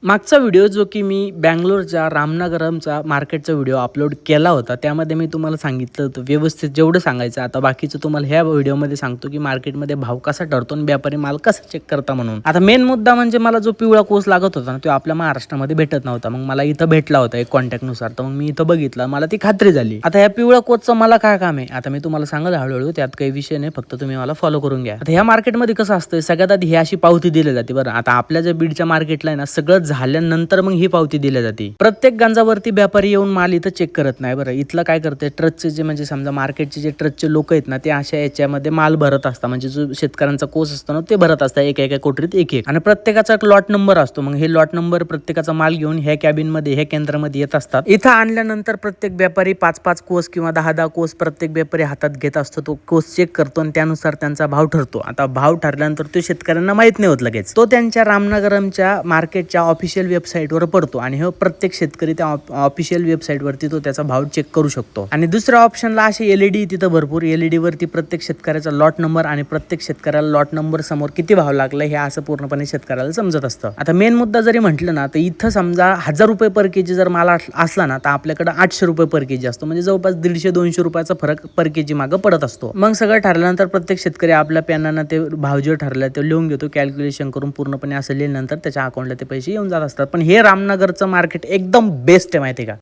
मागचा व्हिडिओ जो की मी बंगलोरच्या रामनगरमचा मार्केटचा व्हिडिओ अपलोड केला होता, त्यामध्ये मी तुम्हाला सांगितलं होतं व्यवस्थित जेवढं सांगायचं. आता बाकीचं तुम्हाला ह्या व्हिडिओमध्ये सांगतो की मार्केटमध्ये भाव कसा ठरतो आणि व्यापारी माल कसा चेक करता म्हणून. आता मेन मुद्दा म्हणजे मला जो पिवळा कोस लागत होता ना, तो आपल्या महाराष्ट्रामध्ये भेटत नव्हता. मग मला इथं भेटला होता एक कॉन्टॅक्टनुसार, तर मग मी इथं बघितलं, मला ती खात्री झाली. आता ह्या पिवळ्या कोसचं मला काय काम आहे आता मी तुम्हाला सांगेल हळूहळू, त्यात काही विषय नाही, फक्त तुम्ही मला फॉलो करून घ्या. आता ह्या मार्केटमध्ये कसं असतं, सगळ्यात आधी ही अशी पावती दिली जाते बरं. आता आपल्या ज्या बीडच्या मार्केटला आहे ना, सगळं झाल्यानंतर मग ही पावती दिली जाते. प्रत्येक गांजावरती व्यापारी येऊन माल इथं चेक करत नाही बरं. इथलं काय करते, ट्रकचे जे म्हणजे समजा मार्केटचे जे ट्रकचे लोक आहेत ना, ते अशा याच्यामध्ये माल भरत असतात. म्हणजे जो शेतकऱ्यांचा कोस असतो ना, ते भरत असतात एक एक कोठरीत एक एक, आणि प्रत्येकाचा एक लॉट नंबर असतो. मग हे लॉट नंबर प्रत्येकाचा माल घेऊन ह्या कॅबिन मध्ये ह्या केंद्रामध्ये येत असतात. इथं आणल्यानंतर प्रत्येक व्यापारी 5-5 कोस किंवा 10-10 कोस प्रत्येक व्यापारी हातात घेत असतो. तो कोस चेक करतो आणि त्यानुसार त्यांचा भाव ठरतो. आता भाव ठरल्यानंतर तो शेतकऱ्यांना माहित नाही होत लगेच, तो त्यांच्या रामनगरमच्या मार्केटच्या ऑफिशियल वेबसाईटवर पडतो आणि हे प्रत्येक शेतकरी त्या ऑफिशियल वेबसाईटवरती तो त्याचा भाव चेक करू शकतो. आणि दुसऱ्या ऑप्शनला असे एलईडी तिथं भरपूर, एलईडी वरती प्रत्येक शेतकऱ्याचा लॉट नंबर आणि प्रत्येक शेतकऱ्याला लॉट नंबर समोर किती भाव लागला हे असं पूर्णपणे शेतकऱ्याला समजत असतं. आता मेन मुद्दा जरी म्हटलं ना, तर इथं समजा 1000 रुपये पर केजी जर माल असला ना, तर आपल्याकडे 800 रुपये पर केजी असतो. म्हणजे जवळपास 150-200 रुपयाचा फरक पर केजी मागं पडत असतो. मग सगळं ठरल्यानंतर प्रत्येक शेतकरी आपल्या पेनानं ते भाव जे ठरला ते लिहून घेतो, कॅल्क्युलेशन करून पूर्णपणे असं लिहिल्यानंतर त्याच्या अकाउंटला ते पैसे येऊन जात असतात. पण हे रामनगरचं मार्केट एकदम बेस्ट आहे, माहिती आहे का.